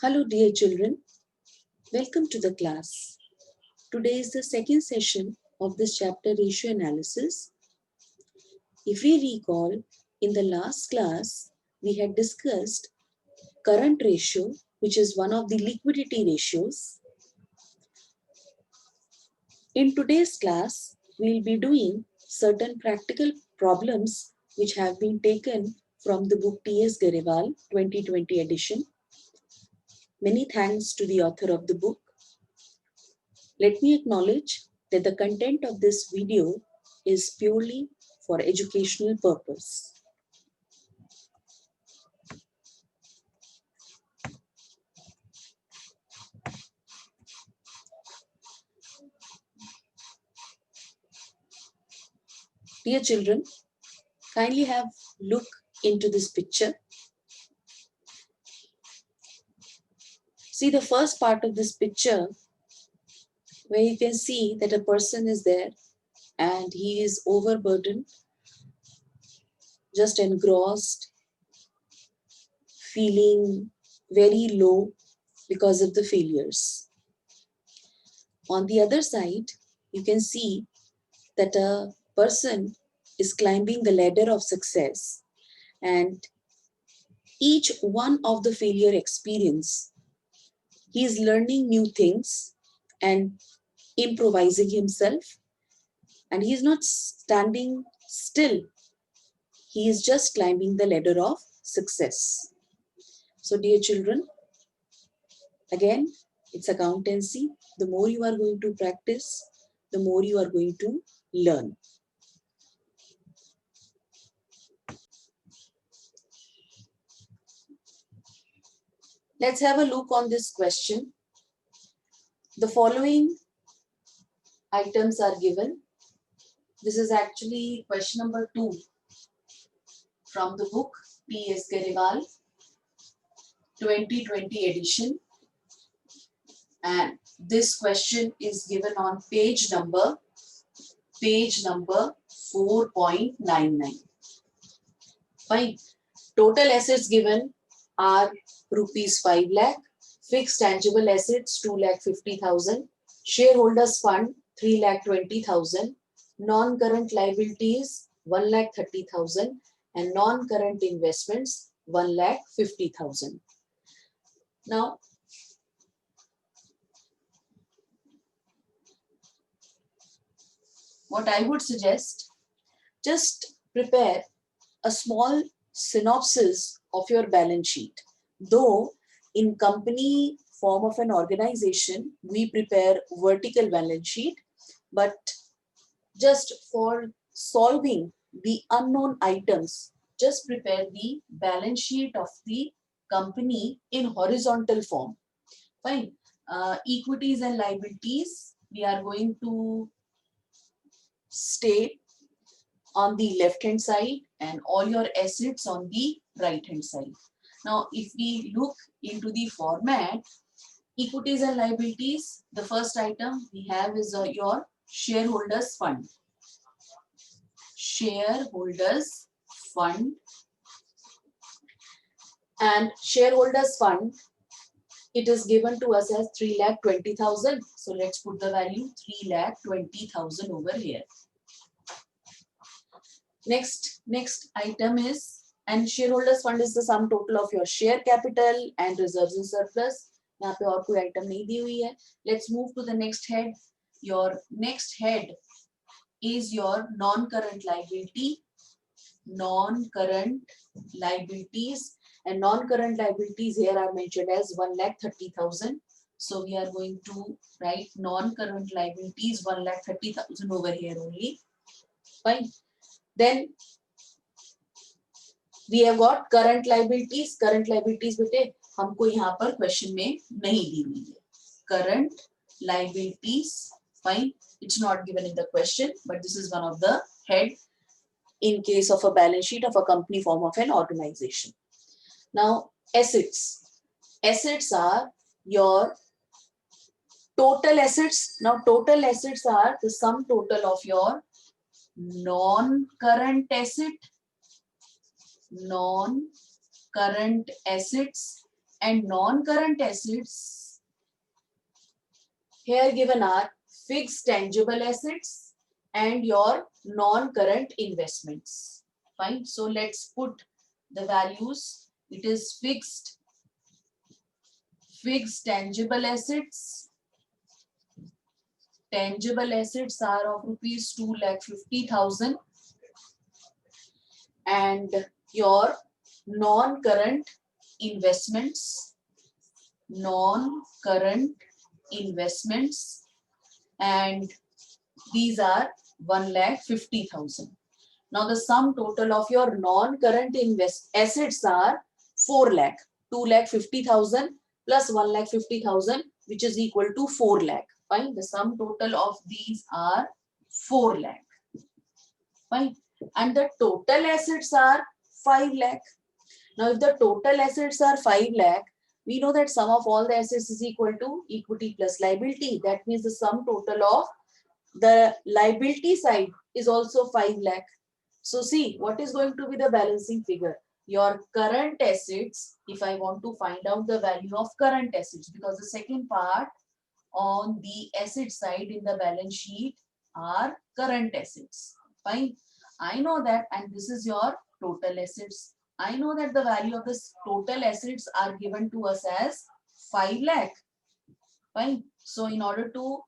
Hello dear children, welcome to the class. Today is the second session of this chapter ratio analysis. If we recall, in the last class, we had discussed current ratio, which is one of the liquidity ratios. In today's class, we will be doing certain practical problems which have been taken from the book T.S. Garewal 2020 edition. Many thanks to the author of the book. Let me acknowledge that the content of this video is purely for educational purpose. Dear children, kindly have look into this picture. See the first part of this picture where you can see that a person is there and he is overburdened, just engrossed, feeling very low because of the failures. On the other side, you can see that a person is climbing the ladder of success, and each one of the failure experience, he is learning new things and improvising himself, and he is not standing still. He is just climbing the ladder of success. So dear children, again, it's accountancy. The more you are going to practice, the more you are going to learn. Let's have a look on this question. The following items are given. This is actually question number 2 from the book T.S. Garewal 2020 edition. And this question is given on page number 4.99. Fine. Total assets given are rupees 5 lakh, fixed tangible assets 2,50,000, shareholders fund 3,20,000, non-current liabilities 1,30,000, and non-current investments 1,50,000. Now, what I would suggest, just prepare a small synopsis of your balance sheet. Though in company form of an organization, we prepare vertical balance sheet, but just for solving the unknown items, just prepare the balance sheet of the company in horizontal form. Fine. Equities and liabilities, we are going to state on the left hand side and all your assets on the right hand side. Now, if we look into the format, equities and liabilities, the first item we have is your shareholders fund. Shareholders fund. And shareholders fund, it is given to us as 3,20,000. So let's put the value 3,20,000 over here. Next item is, and shareholders fund is the sum total of your share capital and reserves and surplus. यहाँ पे और कोई item नहीं दी हुई है. Let's move to the next head. Your next head is your non-current liability. Non-current liabilities, and non-current liabilities here are mentioned as 1,30,000. So we are going to write non-current liabilities 1,30,000 over here only. Fine. Then we have got current liabilities. Current liabilities बेटे हमको यहाँ पर question में नहीं दी हुई है. Current liabilities, fine. It's not given in the question, but this is one of the head in case of a balance sheet of a company form of an organization. Now, assets. Assets are your total assets. Now, total assets are the sum total of your non-current assets and non-current assets here given are fixed tangible assets and your non-current investments. Fine. So let's put the values. It is fixed tangible assets. Tangible assets are of rupees 2,50,000 and your non-current investments, and these are 1,50,000. Now the sum total of your non-current assets are 4 lakh, 2,50,000 plus 1,50,000, which is equal to 4 lakh. Fine. The sum total of these are 4 lakh. Fine. And the total assets are 5 lakh. Now if the total assets are 5 lakh, we know that sum of all the assets is equal to equity plus liability. That means the sum total of the liability side is also 5 lakh. So see, what is going to be the balancing figure? Your current assets, if I want to find out the value of current assets, because the second part on the asset side in the balance sheet are current assets. Fine. I know that, and this is your total assets. I know that the value of this total assets are given to us as 5 lakh. Fine. So in order to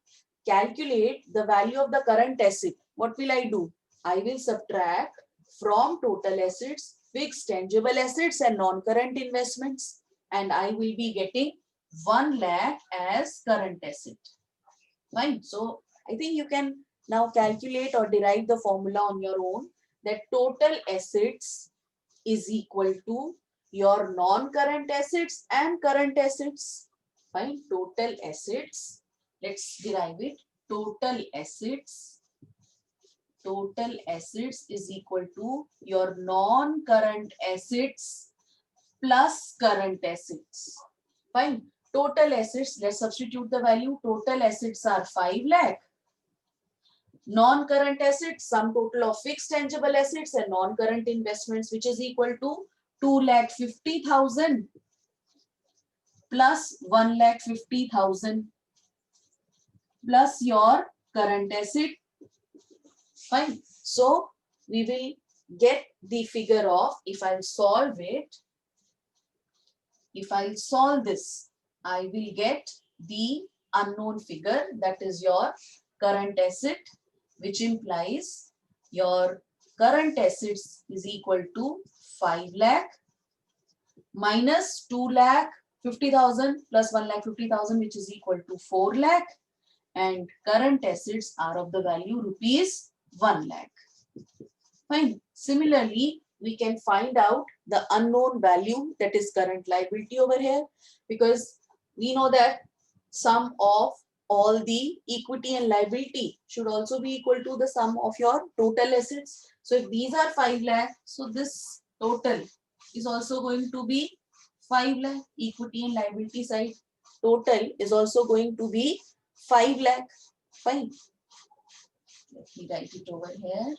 calculate the value of the current asset, what will I do? I will subtract from total assets, fixed tangible assets and non-current investments, and I will be getting 1 lakh as current asset. Fine. So I think you can now calculate or derive the formula on your own, that total assets is equal to your non-current assets and current assets. Fine. Total assets, let's derive it. Total assets is equal to your non-current assets plus current assets. Fine. Total assets, let's substitute the value. Total assets are 5 lakh. Non-current assets, sum total of fixed tangible assets and non-current investments, which is equal to 2,50,000 plus 1,50,000 plus your current asset. Fine. So we will get the figure of, if I'll solve it, if I'll solve this, I will get the unknown figure, that is your current asset, which implies your current assets is equal to 5 lakh minus 2,50,000 plus 1,50,000, which is equal to 4 lakh, and current assets are of the value rupees 1 lakh. Fine. Similarly, we can find out the unknown value, that is current liability over here, because we know that sum of all the equity and liability should also be equal to the sum of your total assets. So if these are 5 lakh, so this total is also going to be 5 lakh. Equity and liability side total is also going to be 5 lakh. Fine. Let me write it over here.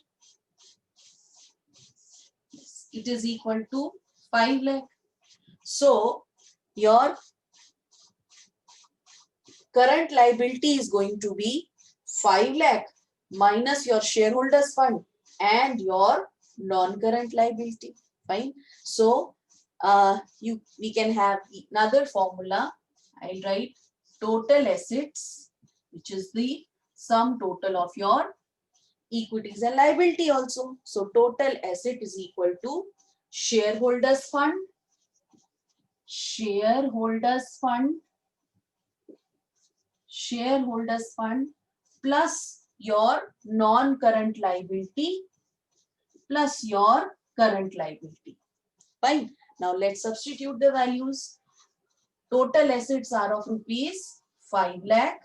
Yes, it is equal to 5 lakh. So your current liability is going to be 5 lakh minus your shareholders fund and your non-current liability. Fine. So we can have another formula. I'll write total assets, which is the sum total of your equities and liability also. So total asset is equal to shareholders fund plus your non-current liability plus your current liability. Fine. Now let's substitute the values. Total assets are of rupees 5 lakh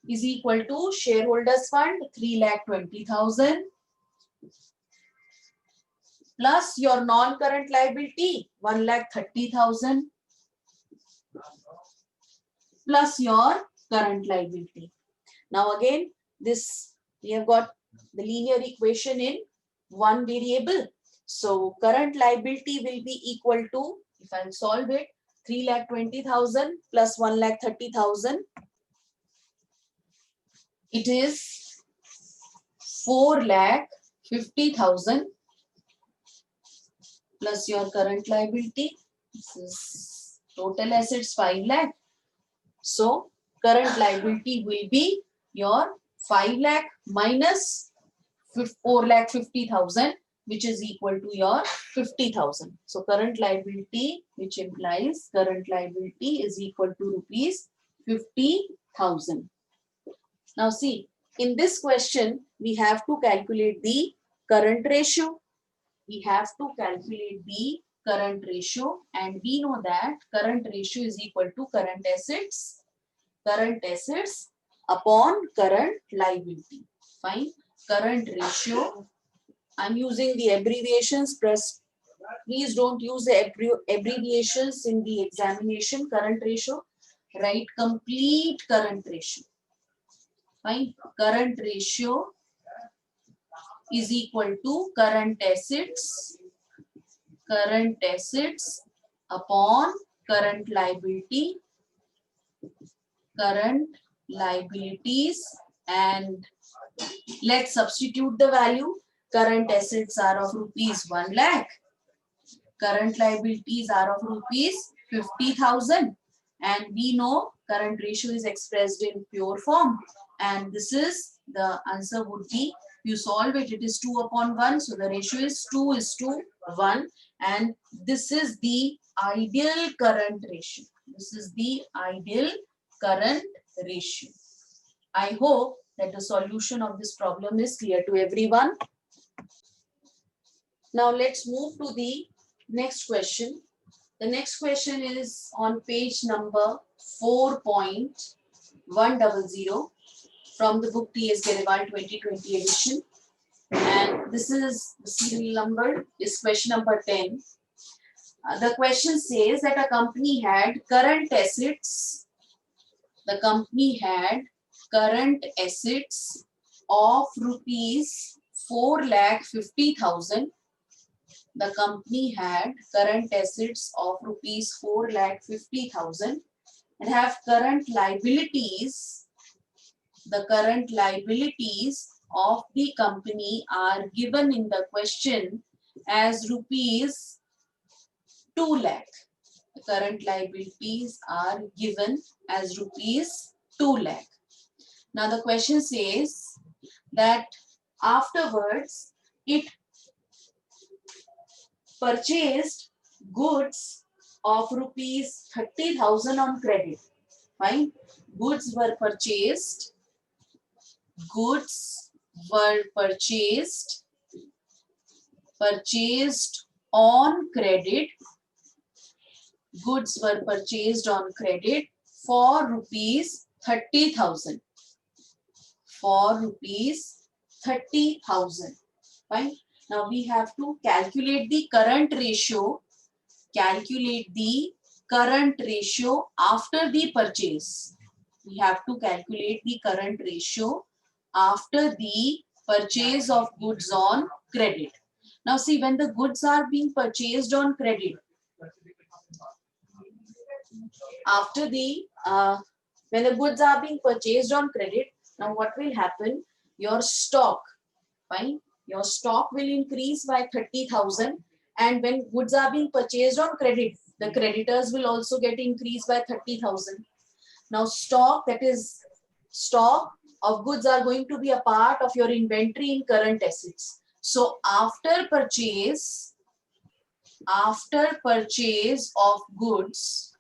is equal to shareholders fund 3,20,000 plus your non-current liability 1,30,000 plus your current liability. Now again, this we have got the linear equation in one variable. So current liability will be equal to, if I'll solve it, 3,20,000 plus 1,30,000. It is 4,50,000 plus your current liability. This is total assets 5 lakh. So current liability will be your 5 lakh minus 4,50,000, which is equal to your 50,000. So current liability, which implies current liability is equal to rupees 50,000. Now see, in this question, we have to calculate the current ratio. We have to calculate the current ratio, and we know that current ratio is equal to current assets upon current liability. Fine. Current ratio. I'm using the abbreviations. Please don't use the abbreviations in the examination. Current ratio. Write complete current ratio. Fine. Current ratio is equal to current assets upon current liabilities, and let's substitute the value. Current assets are of rupees 1 lakh. Current liabilities are of rupees 50,000. And we know current ratio is expressed in pure form. And this is the answer would be, you solve it, it is 2 upon 1. So the ratio is 2:1. And this is the ideal current ratio. This is the ideal current ratio. I hope that the solution of this problem is clear to everyone. Now let's move to the next question. The next question is on page number 4.100 from the book T.S. Gariwal 2020 edition. And this is the serial number is question number 10. The question says that a company had current assets. The company had current assets of rupees 4,50,000. The company had current assets of rupees 4,50,000 and have current liabilities. The current liabilities of the company are given in the question as rupees 2 lakh. The current liabilities are given as rupees 2 lakh. Now the question says that afterwards it purchased goods of rupees 30,000 on credit. Fine. Goods were purchased on credit. Goods were purchased on credit for rupees 30,000. For rupees 30,000. Fine. Now we have to calculate the current ratio. Calculate the current ratio after the purchase. We have to calculate the current ratio after the purchase of goods on credit. Now see, when the goods are being purchased on credit, after the when the goods are being purchased on credit, now what will happen? Your stock, fine, your stock will increase by 30,000, and when goods are being purchased on credit, the creditors will also get increased by 30,000. Now stock, that is stock of goods, are going to be a part of your inventory in current assets. So after purchase of goods,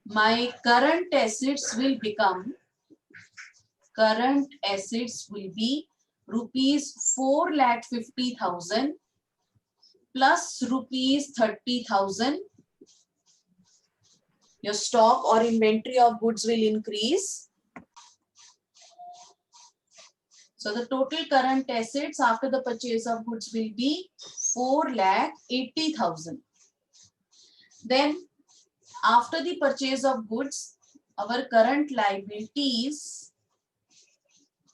my current assets will be rupees 4,50,000 plus rupees 30,000. Your stock or inventory of goods will increase. So the total current assets after the purchase of goods will be 4,80,000. Then after the purchase of goods, our current liabilities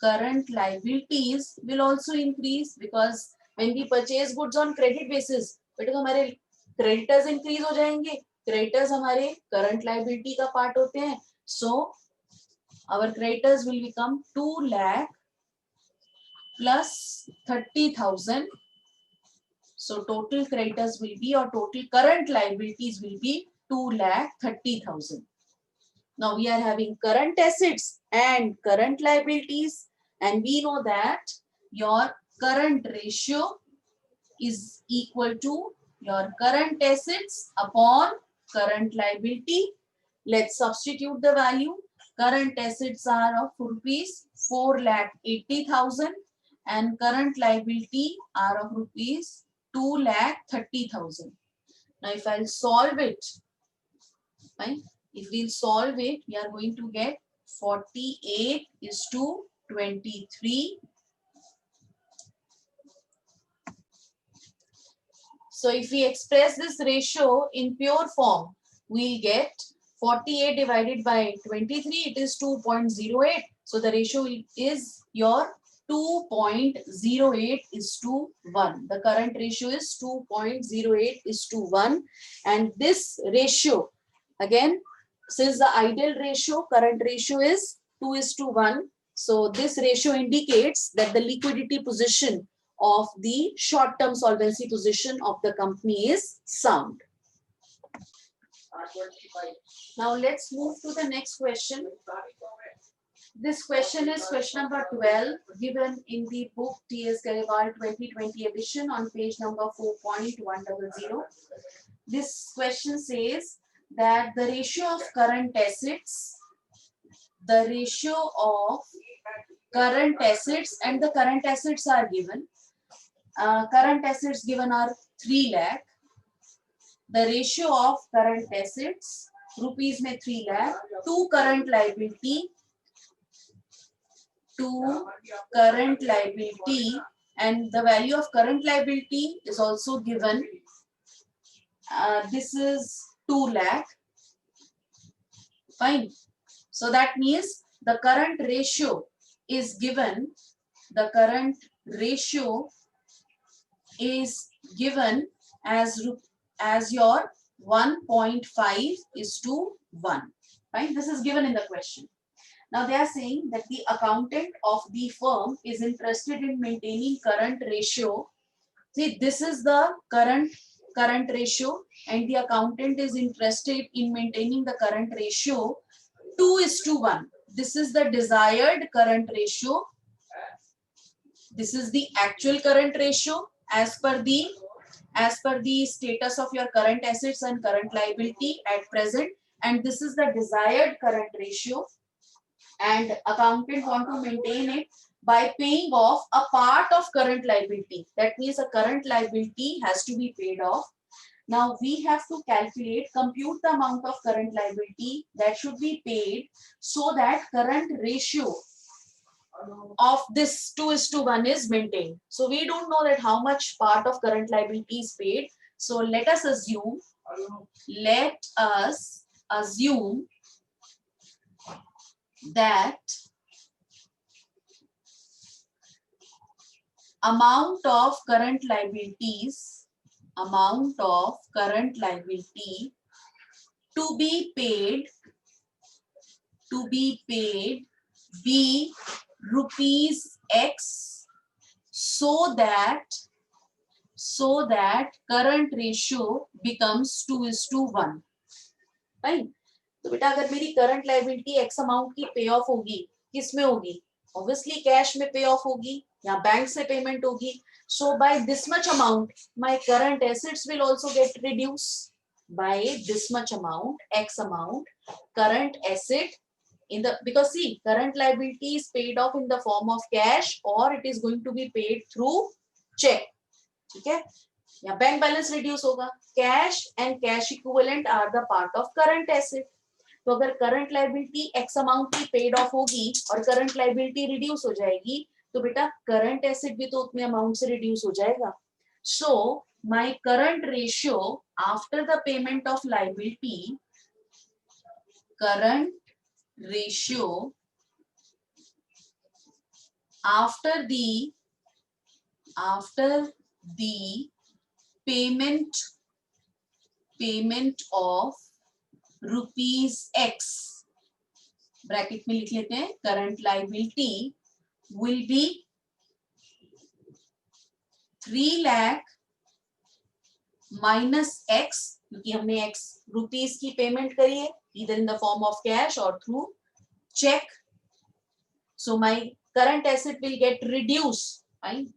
current liabilities will also increase because when we purchase goods on credit basis, बेटे तो हमारे creditors increase हो जाएंगे. Creditors हमारे current liability का part होते हैं. So our creditors will become 2 lakh plus 30,000. So total creditors will be, or total current liabilities will be 2,30,000. Now we are having current assets and current liabilities, and we know that your current ratio is equal to your current assets upon current liability. Let's substitute the value. Current assets are of rupees 4,80,000 and current liability are of rupees 2,30,000. Now if I'll solve it, fine. If we'll solve it, we are going to get 48 is to 23. So if we express this ratio in pure form, we'll get 48 divided by 23, it is 2.08. So the ratio is your 2.08 is to 1. The current ratio is 2.08 is to 1. And this ratio, again, since the ideal ratio, current ratio is 2 is to 1. So this ratio indicates that the liquidity position of the short-term solvency position of the company is sound. Now let's move to the next question. This question is question number 12, given in the book T.S. Gariwal 2020 edition on page number 4.100. This question says that the ratio of current assets, and the current assets are given. Current assets given are 3 lakh. The ratio of current assets, rupees में 3 lakh, to current liability, and the value of current liability is also given. This is 2 lakh. Fine. So that means the current ratio is given. The current ratio is given as your 1.5 is to 1. Right? This is given in the question. Now they are saying that the accountant of the firm is interested in maintaining current ratio. See, this is the current ratio, and the accountant is interested in maintaining the current ratio 2 is to 1. This is the desired current ratio. This is the actual current ratio as per the status of your current assets and current liability at present, and this is the desired current ratio, and accountant want to maintain it by paying off a part of current liability. That means a current liability has to be paid off. Now we have to compute the amount of current liability that should be paid so that current ratio of this 2 is to 1 is maintained. So we don't know that how much part of current liability is paid. So let us assume that amount of current liability to be paid be rupees X, so that current ratio becomes 2 is to 1. Right? तो बेटा अगर मेरी current liability x amount की पे of होगी, किस में होगी? ऑब्वियसली कैश में पे ऑफ होगी या बैंक से पेमेंट होगी. So by this much amount my current assets will also get reduce. By this much amount, X amount, current asset because see, current liability is paid off in the form of cash or it is going to be paid through check. ठीक है, या bank balance reduce होगा. Cash and cash equivalent are the part of current asset. तो अगर current liability x amount की paid off होगी और current liability reduce हो जाएगी, तो बेटा करंट एसेट भी तो उतने अमाउंट से रिड्यूस हो जाएगा. So my current ratio after the payment of liability, current ratio after the payment of rupees X, bracket में लिख लेते हैं, current liability will be 3 lakh minus X, क्योंकि हमने X रुपीस की पेमेंट करी है, either in the form of cash or through check. So my current asset will get reduced.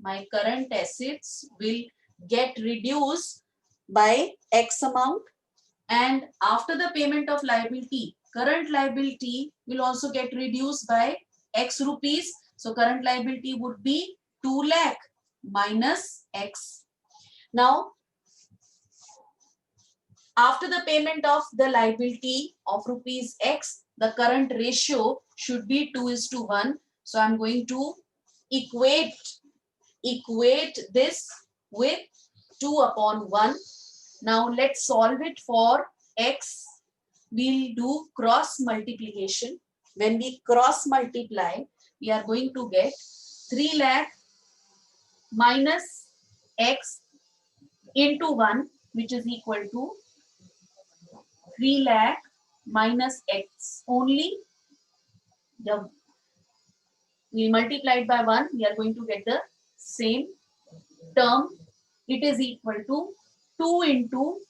My current assets will get reduced by X amount, and after the payment of liability, current liability will also get reduced by X rupees. So current liability would be 2 lakh minus X. Now, after the payment of the liability of rupees X, the current ratio should be 2:1. So I'm going to equate this with 2/1. Now let's solve it for X. We'll do cross multiplication. When we cross multiply, we are going to get 3 lakh minus X into 1, which is equal to 3 lakh minus X. Only we multiplied by 1, we are going to get the same term. It is equal to 2 into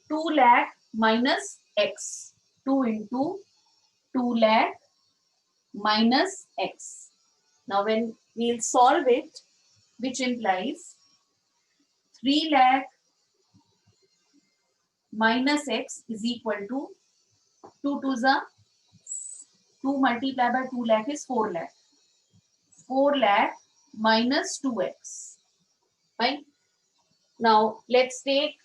2 lakh minus X. 2 into 2 lakh minus X. Now when we'll solve it, which implies 3 lakh minus X is equal to 2 to the 2 multiplied by 2 lakh is 4 lakh. 4 lakh minus 2x. Fine. Now let's take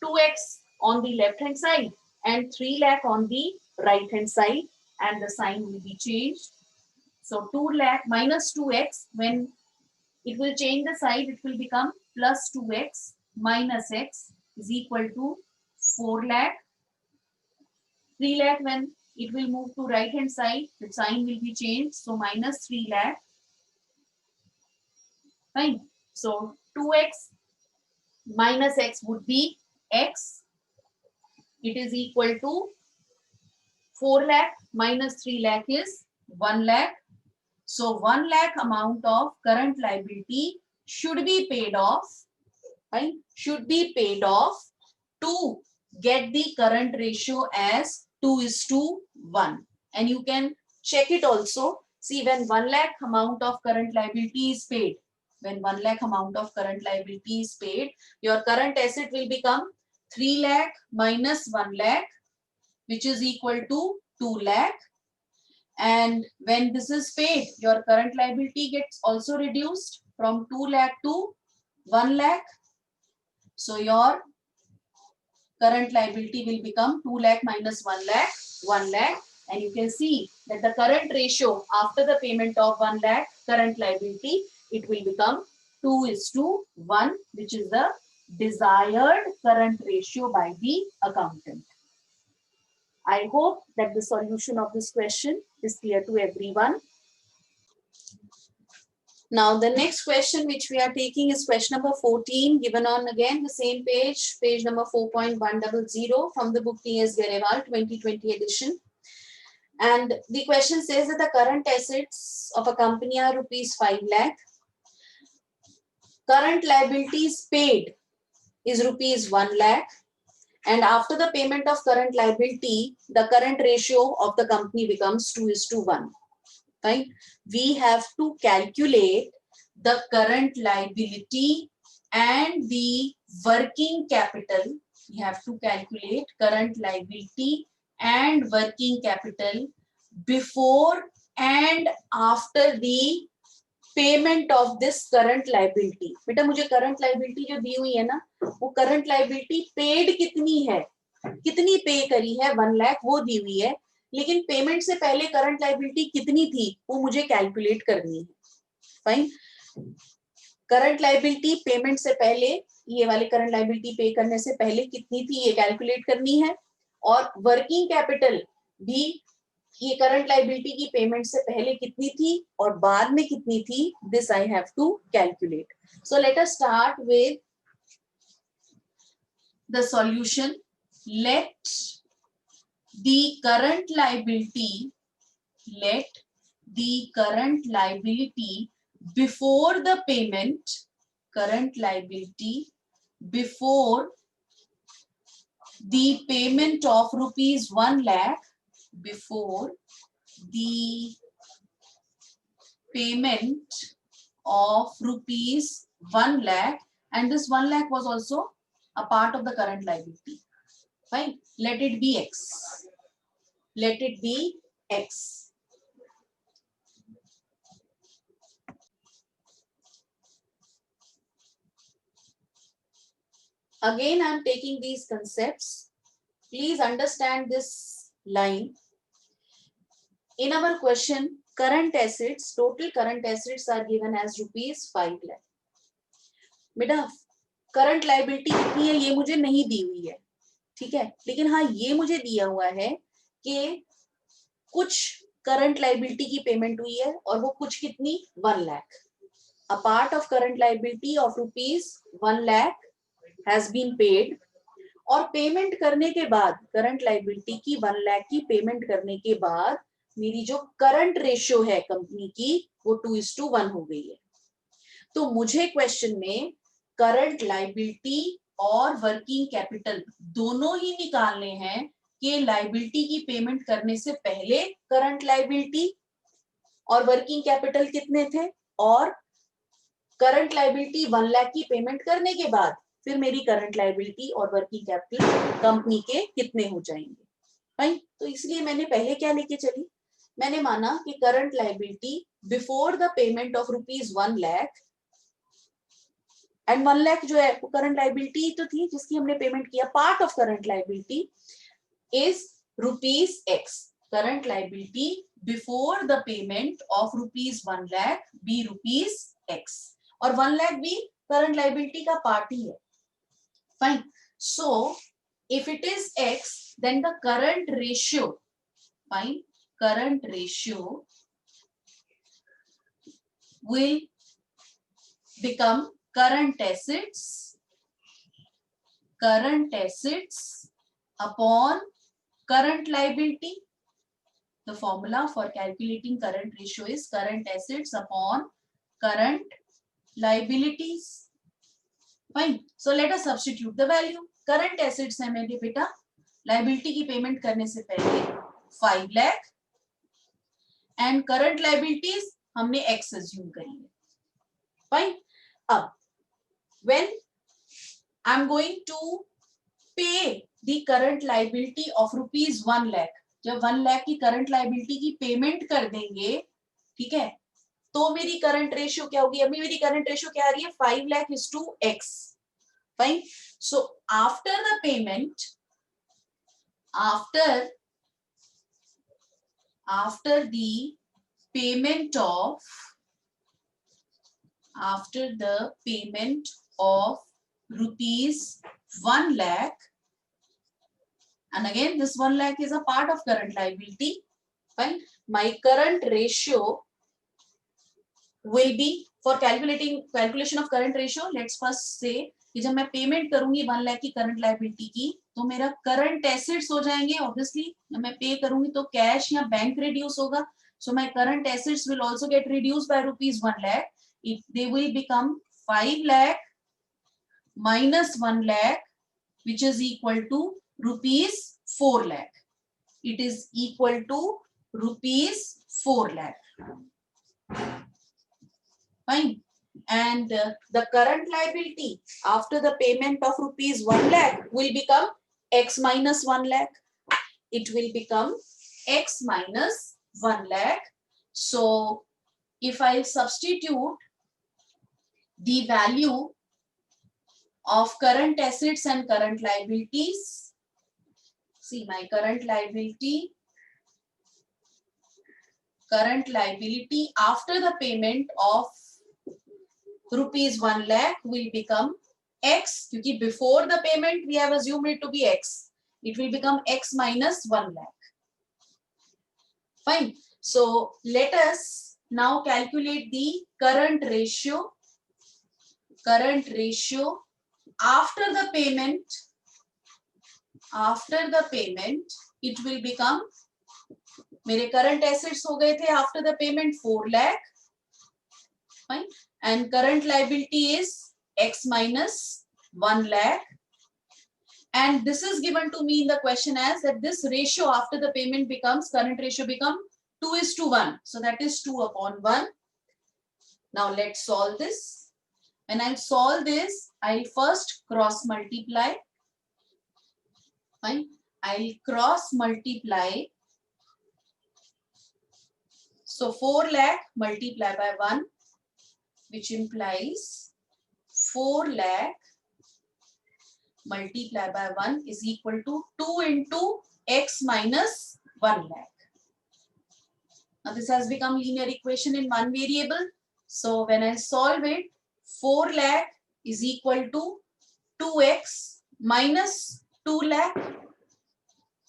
2x on the left hand side and 3 lakh on the right hand side, and the sign will be changed. So 2 lakh minus 2x, when it will change the side, it will become plus 2x minus x is equal to 4 lakh. 3 lakh, when it will move to right hand side, the sign will be changed. So minus 3 lakh. Fine. So 2x minus x would be x. It is equal to 4 lakh minus 3 lakh is 1 lakh. So 1 lakh amount of current liability should be paid off. Right? Should be paid off to get the current ratio as 2:1. And you can check it also. See, when 1 lakh amount of current liability is paid, when 1 lakh amount of current liability is paid, your current asset will become 3 lakh minus 1 lakh, which is equal to 2 lakh. And when this is paid, your current liability gets also reduced from 2 lakh to 1 lakh. So your current liability will become 2 lakh minus 1 lakh, 1 lakh. And you can see that the current ratio after the payment of 1 lakh current liability, it will become 2:1, which is the desired current ratio by the accountant. I hope that the solution of this question is clear to everyone. Now the next question which we are taking is question number 14, given on again the same page, page number 4.100 from the book T.S. Garewal 2020 edition. And the question says that the current assets of a company are rupees 5 lakh. Current liabilities paid is rupees 1 lakh. And after the payment of current liability, the current ratio of the company becomes 2:1. Right? We have to calculate the current liability and the working capital. We have to calculate current liability and working capital before and after the payment of this current liability. बेटा मुझे current liability जो दी हुई है ना, वो current liability paid कितनी है, कितनी पे करी है, 1 लाख वो दी हुई है, लेकिन पेमेंट से पहले करंट लाइबिलिटी कितनी थी वो मुझे कैलकुलेट करनी है. फाइन. करंट लाइबिलिटी पेमेंट से पहले, ये वाली करंट लाइबिलिटी पे करने से पहले कितनी थी ये कैलकुलेट करनी है, और वर्किंग कैपिटल भी ये करंट लाइबिलिटी की पेमेंट से पहले कितनी थी और बाद में कितनी थी, this I have to calculate. So let us start with the solution. Let the current liability, let the current liability before the payment, current liability before the payment of rupees 1 lakh, before the payment of rupees 1 lakh, and this 1 lakh was also a part of the current liability. Fine, let it be X. Let it be X. Again, I am taking these concepts. Please understand this line. In our question, current assets, total current assets are given as rupees 5 lakh. बेटा current liability कितनी है ये मुझे नहीं दी हुई है, ठीक है, लेकिन हाँ ये मुझे दिया हुआ है कि कुछ करंट लाइबिलिटी की पेमेंट हुई है और वो कुछ कितनी 1 lakh. A part of current liability of rupees 1 lakh has been paid. और पेमेंट करने के बाद करंट लाइबिलिटी की 1 लाख की पेमेंट करने के बाद मेरी जो करंट रेशियो है कंपनी की वो 2:1 हो गई है. तो मुझे क्वेश्चन में करंट लाइबिलिटी और वर्किंग कैपिटल दोनों ही निकालने हैं कि लाइबिलिटी की पेमेंट करने से पहले करंट लाइबिलिटी और वर्किंग कैपिटल कितने थे और करंट लाइबिलिटी 1 लाख की पेमेंट करने के बाद फिर मेरी करंट लाइबिलिटी और वर्किंग कैपिटल कंपनी के कितने हो जाएंगे. राइट, तो इसलिए मैंने पहले क्या लेके चली, मैंने माना कि current liability before the payment of rupees 1 lakh, and 1 lakh जो है वो करंट लाइबिलिटी तो थी जिसकी हमने पेमेंट किया. Part of current liability is rupees x. Current liability before the payment of rupees 1 lakh be rupees x, और 1 लाख भी करंट लाइबिलिटी का पार्ट ही है. Fine, so if it is x then the current ratio, fine, current ratio will become current assets upon current liability. The formula for calculating current ratio is current assets upon current liabilities. Fine, so let us substitute the value. current assets है मेरे बेटा liability की payment करने से पहले 5 lakh, and current liabilities हमने X assume करी है. फाइन, अब when I am going to pay the current liability of rupees 1 lakh, जब 1 लाख की करंट लाइबिलिटी की पेमेंट कर देंगे, ठीक है, तो मेरी करंट रेशियो क्या होगी. अभी मेरी करंट रेशियो क्या आ रही है, 5 lakh is two x. Fine, so after the payment, after the payment of rupees 1 lakh, and again this 1 lakh is a part of current liability. Fine, my current ratio will be, for calculation of current ratio, let's first say कि जब मैं payment करूंगी 1 लाख की current liability की तो मेरा current assets हो जाएंगे. ऑब्वियसली जब मैं पे करूंगी तो कैश या बैंक रिड्यूस होगा, so my current assets will also gate reduced by rupees 1 lakh. If they will become 5 lakh minus 1 lakh, which is equal to rupees 4 lakh. It is equal to rupees 4 lakh. Fine, and the current liability after the payment of rupees 1 lakh will become x minus 1 lakh. It will become x minus 1 lakh. So if I substitute the value of current assets and current liabilities, see my current liability after the payment of rupees 1 lakh will become x, क्योंकि before the payment we have assumed it to be x, it will become x minus 1 lakh. Fine. So let us now calculate the current ratio. Current ratio after the payment. After the payment, it will become, मेरे current assets हो गए थे after the payment 4 lakh. Fine. And current liability is X minus 1 lakh. And this is given to me in the question as that this ratio after the payment becomes, current ratio become 2:1. So that is 2/1. Now let's solve this. When I solve this, I'll first cross multiply. Fine. I'll cross multiply. So 4 lakh multiply by 1, which implies 4 lakh multiply by 1 is equal to 2 into X minus 1 lakh. Now this has become linear equation in one variable. So when I solve it, 4 lakh is equal to 2x minus 2 lakh.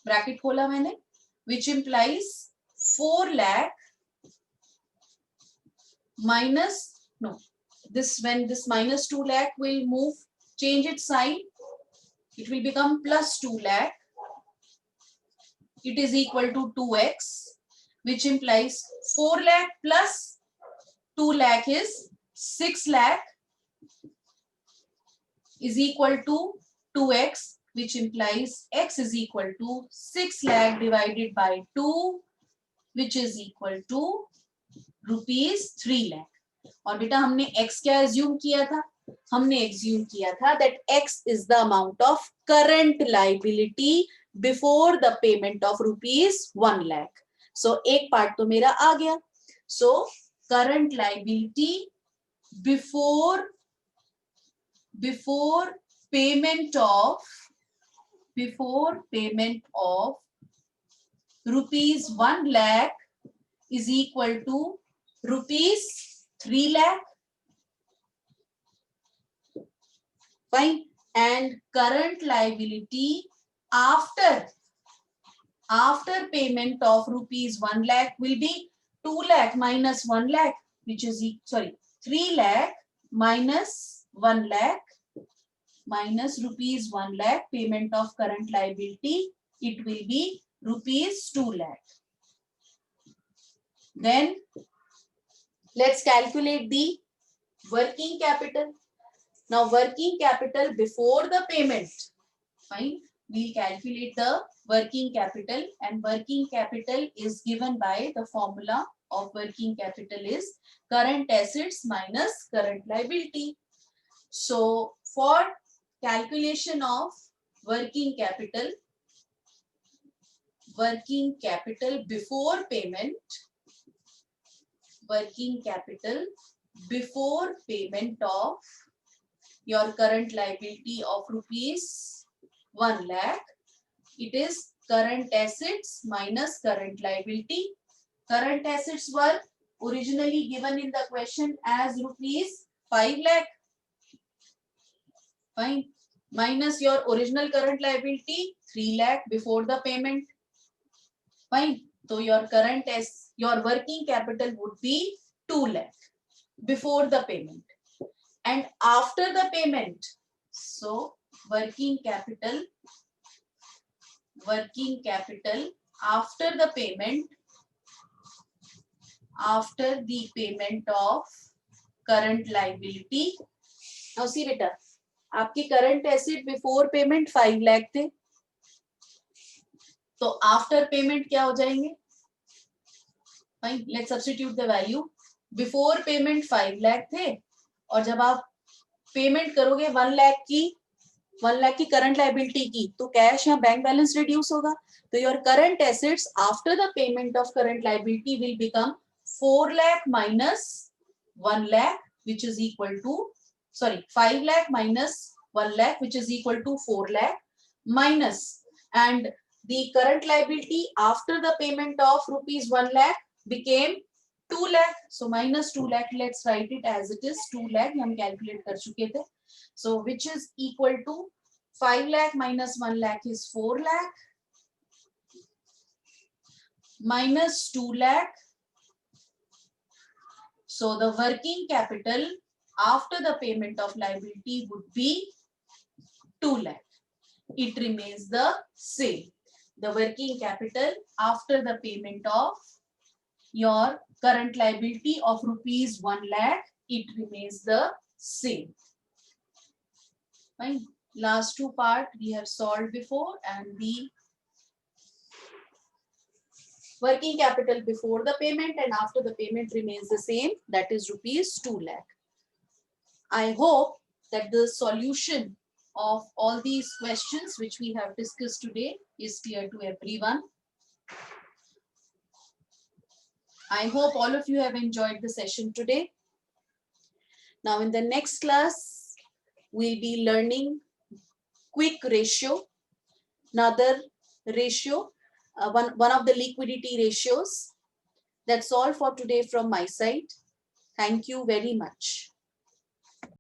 Bracket खोला मैंने, which implies 4 lakh minus, no, this, when this minus 2 lakh will move, change its sign, it will become plus 2 lakh. It is equal to 2x, which implies 4 lakh plus 2 lakh is 6 lakh is equal to 2x, which implies x is equal to 6 lakh divided by 2, which is equal to rupees 3 lakh. और बेटा हमने x क्या assume किया था? हमने assume किया था that x is the amount of current liability before the payment of rupees 1 lakh. So एक part तो मेरा आ गया. So current liability before payment of rupees 1 lakh is equal to rupees 3 lakh. Fine. And current liability after payment of rupees 1 lakh will be 2 lakh minus 1 lakh, which is 3 lakh minus 1 lakh minus rupees 1 lakh payment of current liability. It will be rupees 2 lakh. Then let's calculate the working capital. Now working capital before the payment. Fine. We'll calculate the working capital, and working capital is given by the formula of working capital is current assets minus current liability. So for calculation of working capital before payment, of your current liability of rupees 1 lakh, it is current assets minus current liability. Current assets were originally given in the question as rupees 5 lakh. Fine. Minus your original current liability 3 lakh before the payment. Fine. So your working capital would be 2 lakh before the payment. And after the payment, so working capital after the payment of current liability. Now see बेटा, आपकी current asset before payment 5 lakh थे, तो after payment क्या हो जाएंगे? Fine, let's substitute the value. Before payment 5 lakh थे, और जब आप पेमेंट करोगे 1 लाख की करंट लायबिलिटी की, तो कैश या बैंक बैलेंस रिड्यूस होगा. तो your current assets after the payment of current liability will become 4 lakh minus 1 lakh, which is equal to 5 lakh minus 1 lakh, which is equal to 4 lakh, minus, and the current liability after the payment of rupees 1 lakh became 2 lakh. So minus 2 lakh, let's write it as it is 2 lakh. हम calculate कर चुके थे. So which is equal to 5 lakh minus 1 lakh is 4 lakh. minus 2 lakh. So the working capital after the payment of liability would be 2 lakh. It remains the same. The working capital after the payment of your current liability of rupees 1 lakh, it remains the same. Fine. Last two part we have solved before, and the working capital before the payment and after the payment remains the same, that is rupees 2 lakh. I hope that the solution of all these questions which we have discussed today is clear to everyone. I hope all of you have enjoyed the session today. Now in the next class, we'll be learning quick ratio, another ratio, one of the liquidity ratios. That's all for today from my side. Thank you very much.